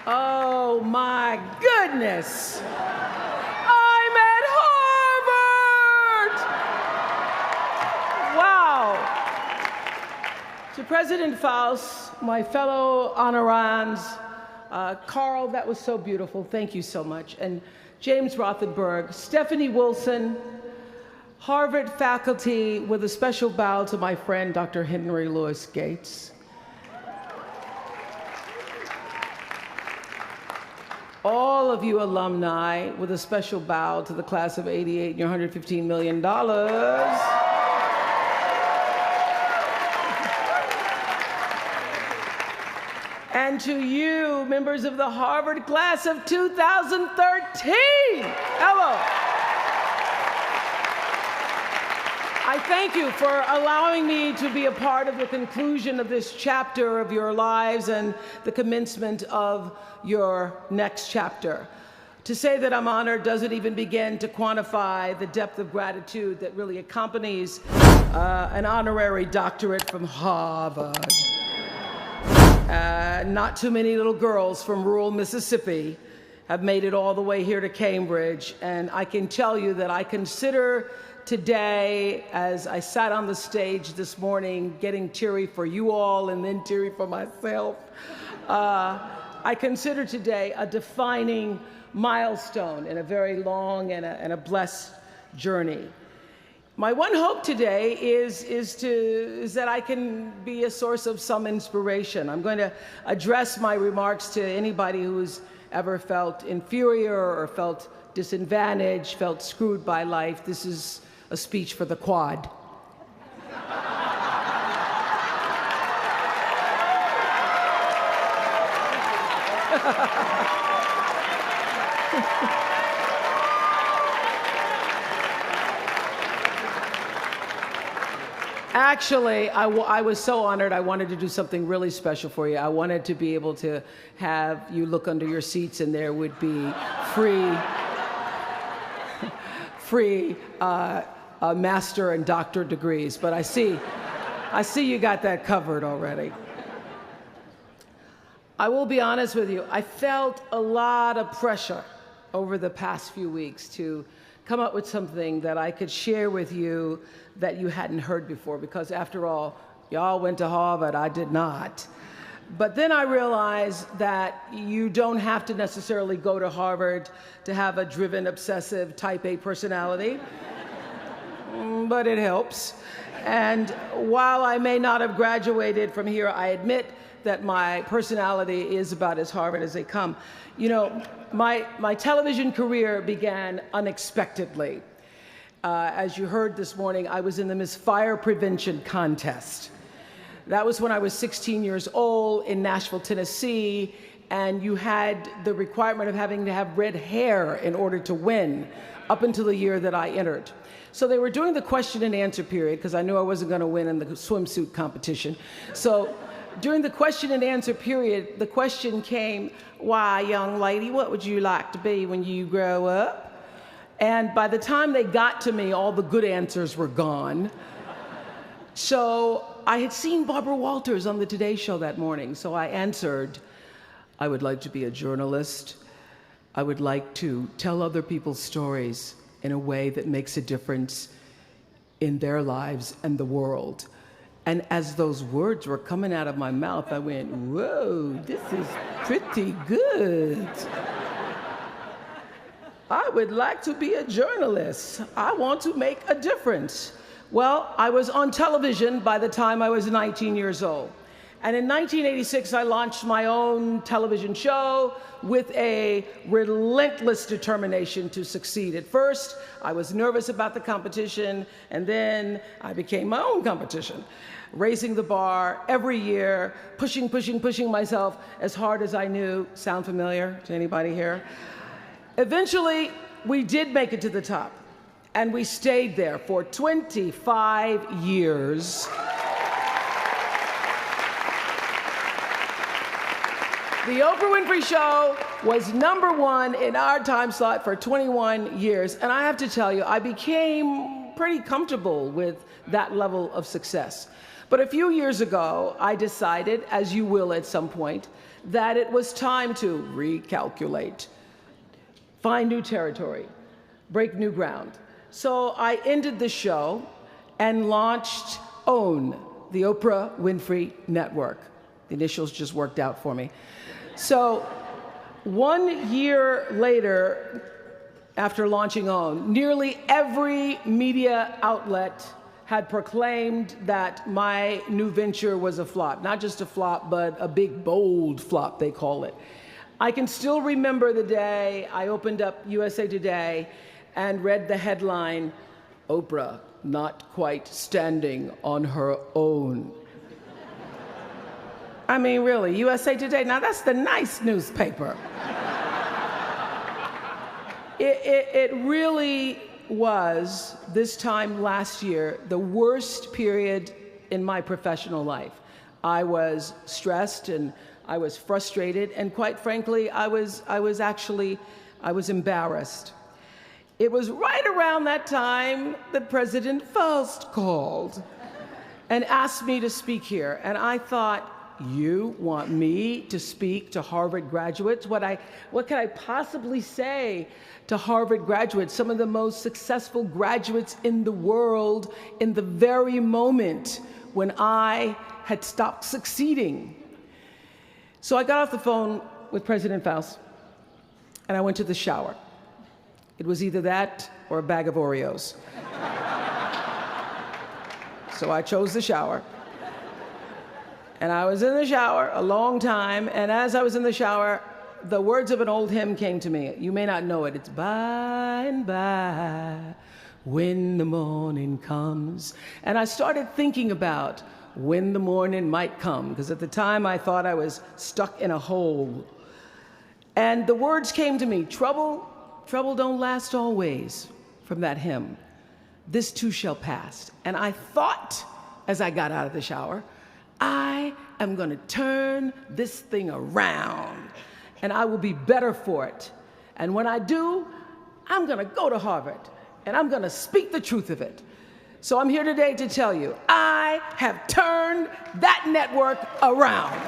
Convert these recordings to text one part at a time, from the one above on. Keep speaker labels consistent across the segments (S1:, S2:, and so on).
S1: Oh my goodness. I'm at Harvard! Wow. To President Faust, my fellow honorands, Carl, that was so beautiful. Thank you so much. And James Rothenberg, Stephanie Wilson, Harvard faculty, with a special bow to my friend, Dr. Henry Louis Gates. All of you alumni, with a special bow to the class of '88 and your $115 million. And to you, members of the Harvard class of 2013. Hello. I thank you for allowing me to be a part of the conclusion of this chapter of your lives and the commencement of your next chapter. To say that I'm honored doesn't even begin to quantify the depth of gratitude that really accompanies an honorary doctorate from Harvard. Not too many little girls from rural Mississippi have made it all the way here to Cambridge, and I can tell you that I consider today, as I sat on the stage this morning, getting teary for you all and then teary for myself, I consider today a defining milestone in a very long and a blessed journey. My one hope today is that I can be a source of some inspiration. I'm going to address my remarks to anybody who's ever felt inferior or felt disadvantaged, felt screwed by life. This is a speech for the quad. Actually, I was so honored. I wanted to do something really special for you. I wanted to be able to have you look under your seats and there would be free master and doctor degrees, but I see you got that covered already. I will be honest with you, I felt a lot of pressure over the past few weeks to come up with something that I could share with you that you hadn't heard before, because after all, y'all went to Harvard, I did not. But then I realized that you don't have to necessarily go to Harvard to have a driven, obsessive, type A personality, but it helps. And while I may not have graduated from here, I admit that my personality is about as Harvard as they come. You know, my television career began unexpectedly. As you heard this morning, I was in the Miss Fire Prevention contest. That was when I was 16 years old in Nashville, Tennessee, and you had the requirement of having to have red hair in order to win, up until the year that I entered. So they were doing the question and answer period, because I knew I wasn't going to win in the swimsuit competition. So during the question and answer period, the question came, "Why, young lady, what would you like to be when you grow up?" And by the time they got to me, all the good answers were gone. So I had seen Barbara Walters on the Today Show that morning, so I answered, "I would like to be a journalist. I would like to tell other people's stories in a way that makes a difference in their lives and the world." And as those words were coming out of my mouth, I went, "Whoa, this is pretty good. I would like to be a journalist. I want to make a difference." Well, I was on television by the time I was 19 years old. And in 1986, I launched my own television show with a relentless determination to succeed. At first, I was nervous about the competition, and then I became my own competition, raising the bar every year, pushing myself as hard as I knew. Sound familiar to anybody here? Eventually, we did make it to the top, and we stayed there for 25 years. The Oprah Winfrey Show was #1 in our time slot for 21 years. And I have to tell you, I became pretty comfortable with that level of success. But a few years ago, I decided, as you will at some point, that it was time to recalculate, find new territory, break new ground. So I ended the show and launched OWN, the Oprah Winfrey Network. The initials just worked out for me. So 1 year later, after launching OWN, nearly every media outlet had proclaimed that my new venture was a flop. Not just a flop, but a big, bold flop, they call it. I can still remember the day I opened up USA Today and read the headline, "Oprah not quite standing on her own." I mean, really, USA Today, now that's the nice newspaper. It really was, this time last year, the worst period in my professional life. I was stressed and I was frustrated, and quite frankly, I was embarrassed. It was right around that time that President Faust called and asked me to speak here, and I thought, you want me to speak to Harvard graduates? What can I possibly say to Harvard graduates, some of the most successful graduates in the world, in the very moment when I had stopped succeeding? So I got off the phone with President Faust, and I went to the shower. It was either that or a bag of Oreos. So I chose the shower. And I was in the shower a long time, and as I was in the shower, the words of an old hymn came to me. You may not know it. It's by and by, when the morning comes. And I started thinking about when the morning might come, because at the time I thought I was stuck in a hole. And the words came to me, trouble don't last always, from that hymn. This too shall pass. And I thought, as I got out of the shower, I am going to turn this thing around, and I will be better for it. And when I do, I'm going to go to Harvard, and I'm going to speak the truth of it. So I'm here today to tell you, I have turned that network around.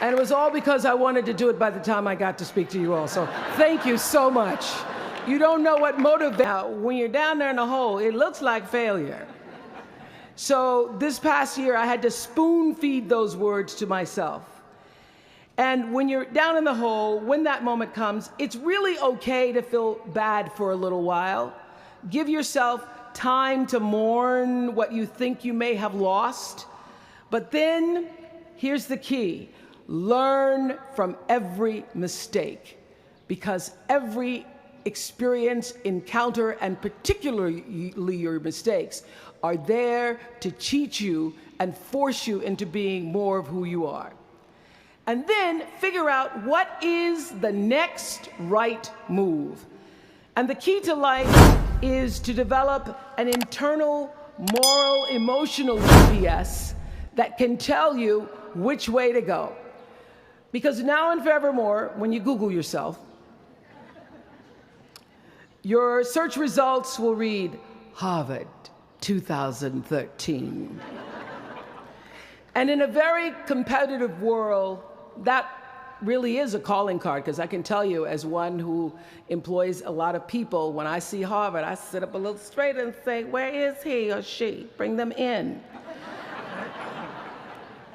S1: And it was all because I wanted to do it by the time I got to speak to you all. So thank you so much. You don't know what motivates. When you're down there in the hole, it looks like failure. So this past year, I had to spoon feed those words to myself. And when you're down in the hole, when that moment comes, it's really okay to feel bad for a little while. Give yourself time to mourn what you think you may have lost. But then, here's the key. Learn from every mistake, because every experience, encounter, and particularly your mistakes are there to teach you and force you into being more of who you are. And then figure out what is the next right move. And the key to life is to develop an internal, moral, emotional GPS that can tell you which way to go. Because now and forevermore, when you Google yourself, your search results will read, Harvard 2013. And in a very competitive world, that really is a calling card, because I can tell you, as one who employs a lot of people, when I see Harvard, I sit up a little straighter and say, where is he or she? Bring them in.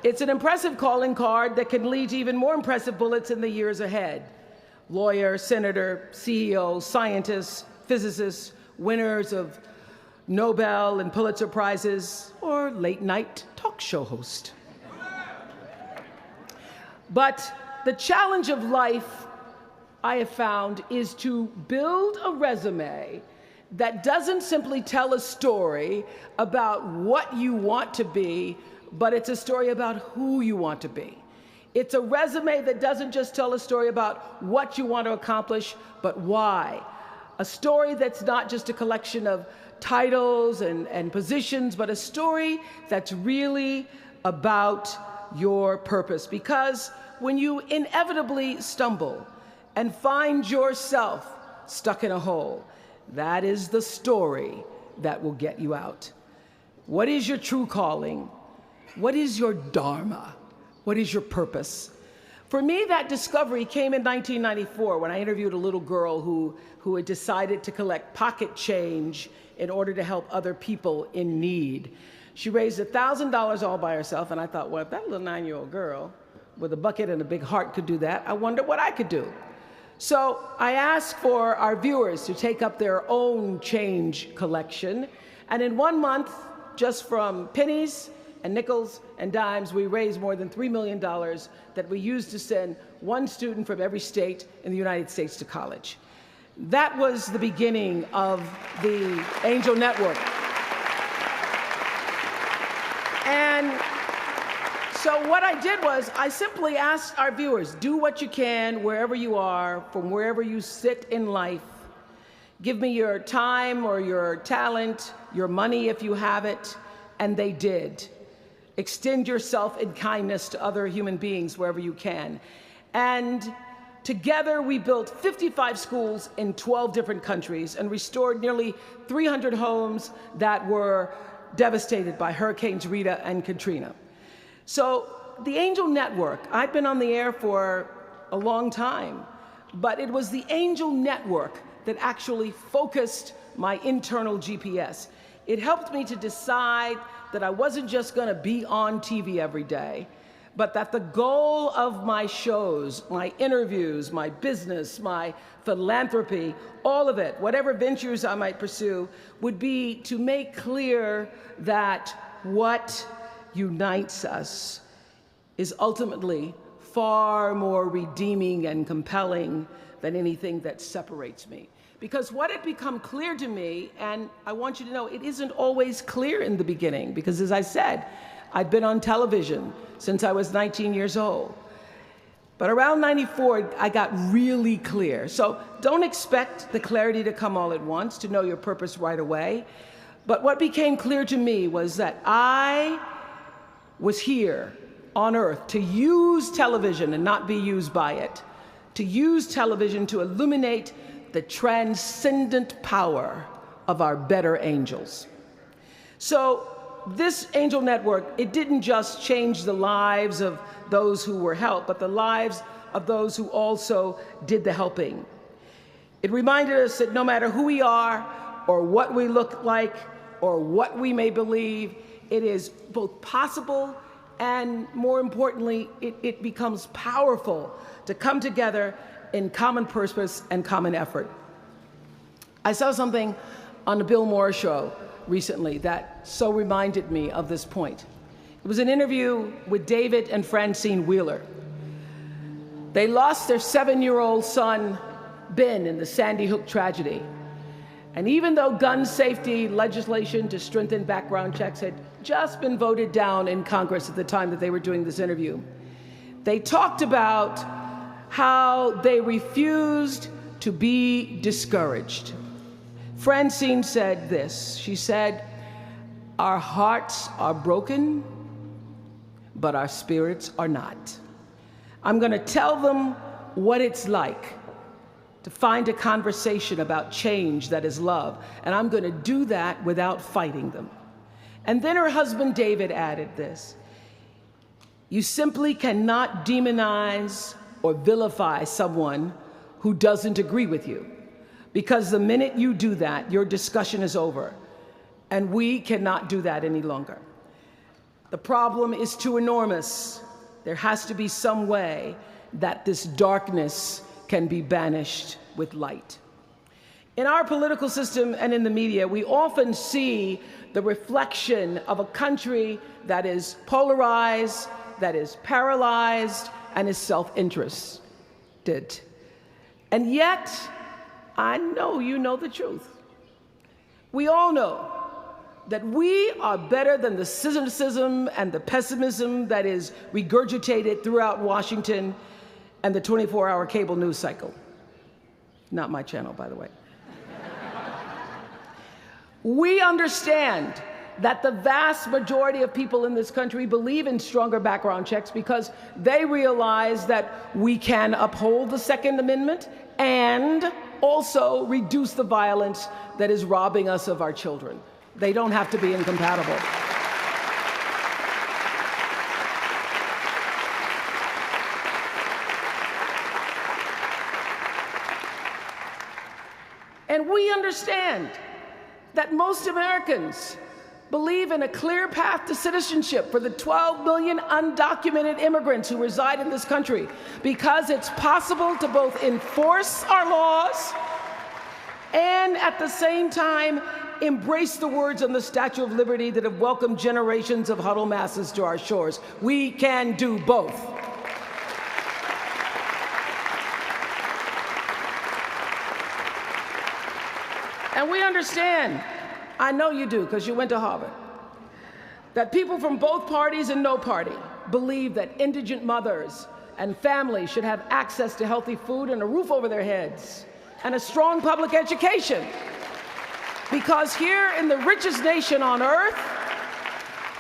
S1: It's an impressive calling card that can lead to even more impressive bullets in the years ahead. Lawyer, senator, CEO, scientists, physicists, winners of Nobel and Pulitzer Prizes, or late-night talk show host. But the challenge of life, I have found, is to build a resume that doesn't simply tell a story about what you want to be, but it's a story about who you want to be. It's a resume that doesn't just tell a story about what you want to accomplish, but why. A story that's not just a collection of titles and positions, but a story that's really about your purpose. Because when you inevitably stumble and find yourself stuck in a hole, that is the story that will get you out. What is your true calling? What is your dharma? What is your purpose? For me, that discovery came in 1994 when I interviewed a little girl who had decided to collect pocket change in order to help other people in need. She raised $1,000 all by herself, and I thought, well, if that little 9-year-old girl with a bucket and a big heart could do that, I wonder what I could do. So I asked for our viewers to take up their own change collection, and in 1 month, just from pennies and nickels and dimes, we raised more than $3 million that we used to send one student from every state in the United States to college. That was the beginning of the Angel Network. And so what I did was I simply asked our viewers, do what you can wherever you are, from wherever you sit in life. Give me your time or your talent, your money if you have it, and they did. Extend yourself in kindness to other human beings wherever you can. And together we built 55 schools in 12 different countries and restored nearly 300 homes that were devastated by Hurricanes Rita and Katrina. So the Angel Network, I've been on the air for a long time, but it was the Angel Network that actually focused my internal GPS. It helped me to decide that I wasn't just going to be on TV every day, but that the goal of my shows, my interviews, my business, my philanthropy, all of it, whatever ventures I might pursue, would be to make clear that what unites us is ultimately far more redeeming and compelling than anything that separates me. Because what had become clear to me, and I want you to know, it isn't always clear in the beginning, because as I said, I'd been on television since I was 19 years old. But around 94, I got really clear. So don't expect the clarity to come all at once, to know your purpose right away. But what became clear to me was that I was here on earth to use television and not be used by it, to use television to illuminate the transcendent power of our better angels. So this Angel Network, it didn't just change the lives of those who were helped, but the lives of those who also did the helping. It reminded us that no matter who we are, or what we look like, or what we may believe, it is both possible and, more importantly, it becomes powerful to come together in common purpose and common effort. I saw something on the Bill Maher show recently that so reminded me of this point. It was an interview with David and Francine Wheeler. They lost their 7-year-old son, Ben, in the Sandy Hook tragedy. And even though gun safety legislation to strengthen background checks had just been voted down in Congress at the time that they were doing this interview, they talked about how they refused to be discouraged. Francine said this. She said, "Our hearts are broken, but our spirits are not. I'm going to tell them what it's like to find a conversation about change that is love, and I'm going to do that without fighting them." And then her husband David added this: "You simply cannot demonize or vilify someone who doesn't agree with you, because the minute you do that, your discussion is over, and we cannot do that any longer. The problem is too enormous. There has to be some way that this darkness can be banished with light." In our political system and in the media, we often see the reflection of a country that is polarized, that is paralyzed, and is self-interested. And yet, I know you know the truth. We all know that we are better than the cynicism and the pessimism that is regurgitated throughout Washington and the 24-hour cable news cycle. Not my channel, by the way. We understand that the vast majority of people in this country believe in stronger background checks because they realize that we can uphold the Second Amendment and also reduce the violence that is robbing us of our children. They don't have to be incompatible. And we understand that most Americans believe in a clear path to citizenship for the 12 million undocumented immigrants who reside in this country, because it's possible to both enforce our laws and at the same time embrace the words on the Statue of Liberty that have welcomed generations of huddled masses to our shores. We can do both. And we understand, I know you do because you went to Harvard, that people from both parties and no party believe that indigent mothers and families should have access to healthy food and a roof over their heads and a strong public education. Because here in the richest nation on earth,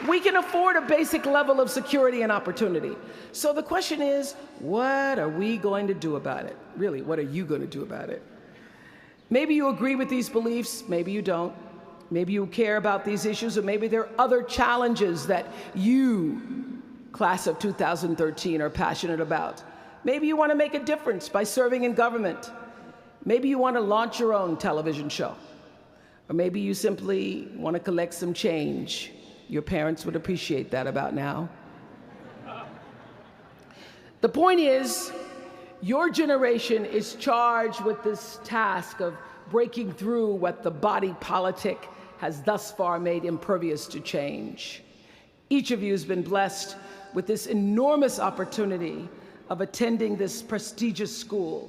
S1: we can afford a basic level of security and opportunity. So the question is, what are we going to do about it? Really, what are you going to do about it? Maybe you agree with these beliefs, maybe you don't. Maybe you care about these issues, or maybe there are other challenges that you, class of 2013, are passionate about. Maybe you want to make a difference by serving in government. Maybe you want to launch your own television show. Or maybe you simply want to collect some change. Your parents would appreciate that about now. The point is, your generation is charged with this task of breaking through what the body politic has thus far made impervious to change. Each of you has been blessed with this enormous opportunity of attending this prestigious school.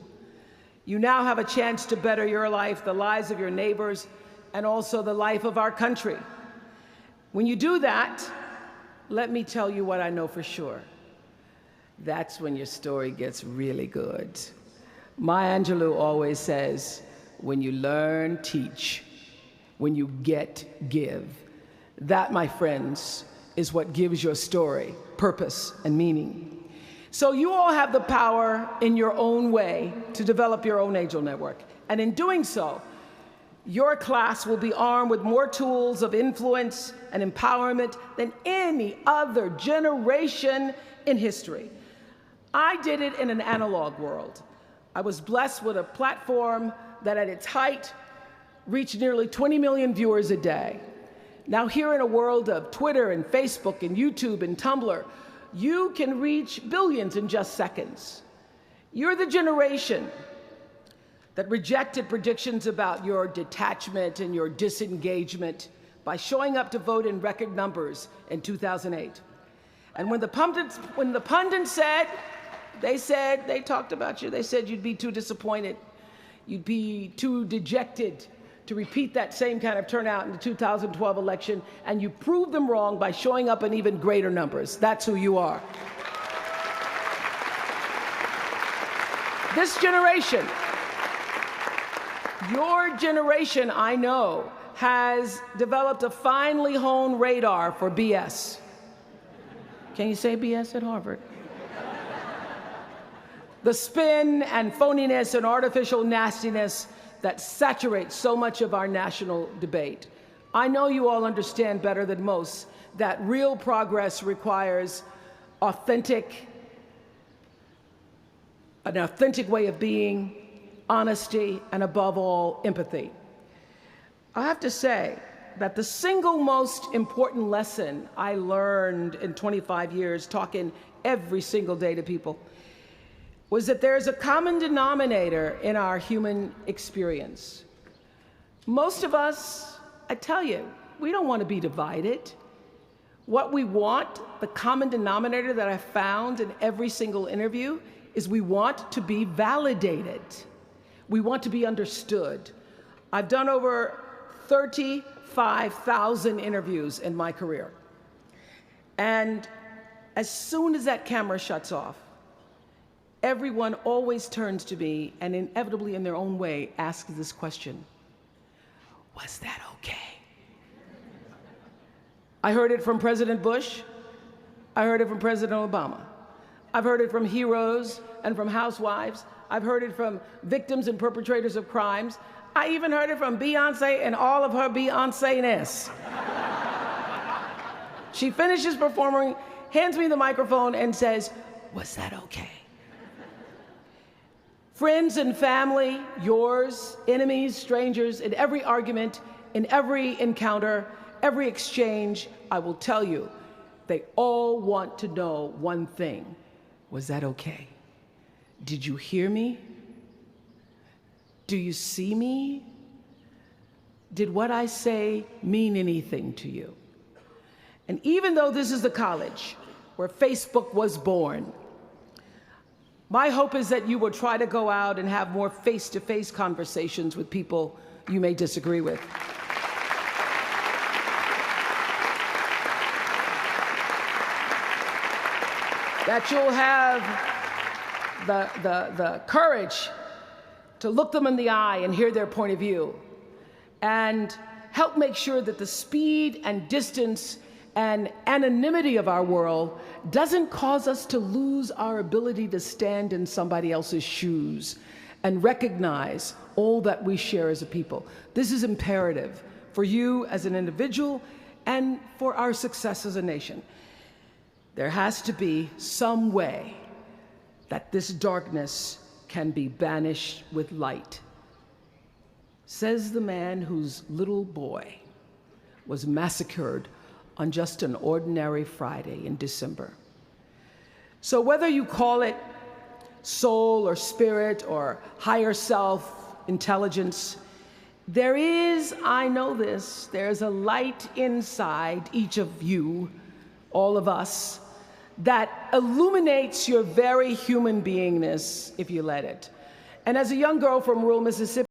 S1: You now have a chance to better your life, the lives of your neighbors, and also the life of our country. When you do that, let me tell you what I know for sure. That's when your story gets really good. Maya Angelou always says, when you learn, teach. When you get, give. That, my friends, is what gives your story purpose and meaning. So you all have the power in your own way to develop your own angel network. And in doing so, your class will be armed with more tools of influence and empowerment than any other generation in history. I did it in an analog world. I was blessed with a platform that at its height reached nearly 20 million viewers a day. Now here in a world of Twitter and Facebook and YouTube and Tumblr, you can reach billions in just seconds. You're the generation that rejected predictions about your detachment and your disengagement by showing up to vote in record numbers in 2008. And when the pundits said, they talked about you, they said you'd be too disappointed, you'd be too dejected to repeat that same kind of turnout in the 2012 election, and you proved them wrong by showing up in even greater numbers. That's who you are. This generation, your generation, I know, has developed a finely honed radar for BS. Can you say BS at Harvard? The spin and phoniness and artificial nastiness that saturates so much of our national debate. I know you all understand better than most that real progress requires an authentic way of being, honesty, and above all, empathy. I have to say that the single most important lesson I learned in 25 years talking every single day to people was that there's a common denominator in our human experience. Most of us, I tell you, we don't want to be divided. What we want, the common denominator that I found in every single interview, is we want to be validated. We want to be understood. I've done over 35,000 interviews in my career. And as soon as that camera shuts off, everyone always turns to me and inevitably in their own way asks this question: was that okay? I heard it from President Bush. I heard it from President Obama. I've heard it from heroes and from housewives. I've heard it from victims and perpetrators of crimes. I even heard it from Beyoncé and all of her Beyoncé-ness. She finishes performing, hands me the microphone and says, "Was that okay?" Friends and family, yours, enemies, strangers, in every argument, in every encounter, every exchange, I will tell you, they all want to know one thing. Was that okay? Did you hear me? Do you see me? Did what I say mean anything to you? And even though this is the college where Facebook was born, my hope is that you will try to go out and have more face-to-face conversations with people you may disagree with. That you'll have the courage to look them in the eye and hear their point of view, and help make sure that the speed and distance and anonymity of our world doesn't cause us to lose our ability to stand in somebody else's shoes and recognize all that we share as a people. This is imperative for you as an individual and for our success as a nation. There has to be some way that this darkness can be banished with light. Says the man whose little boy was massacred on just an ordinary Friday in December. So whether you call it soul or spirit or higher self, intelligence, there is, I know this, there's a light inside each of you, all of us, that illuminates your very human beingness if you let it. And as a young girl from rural Mississippi,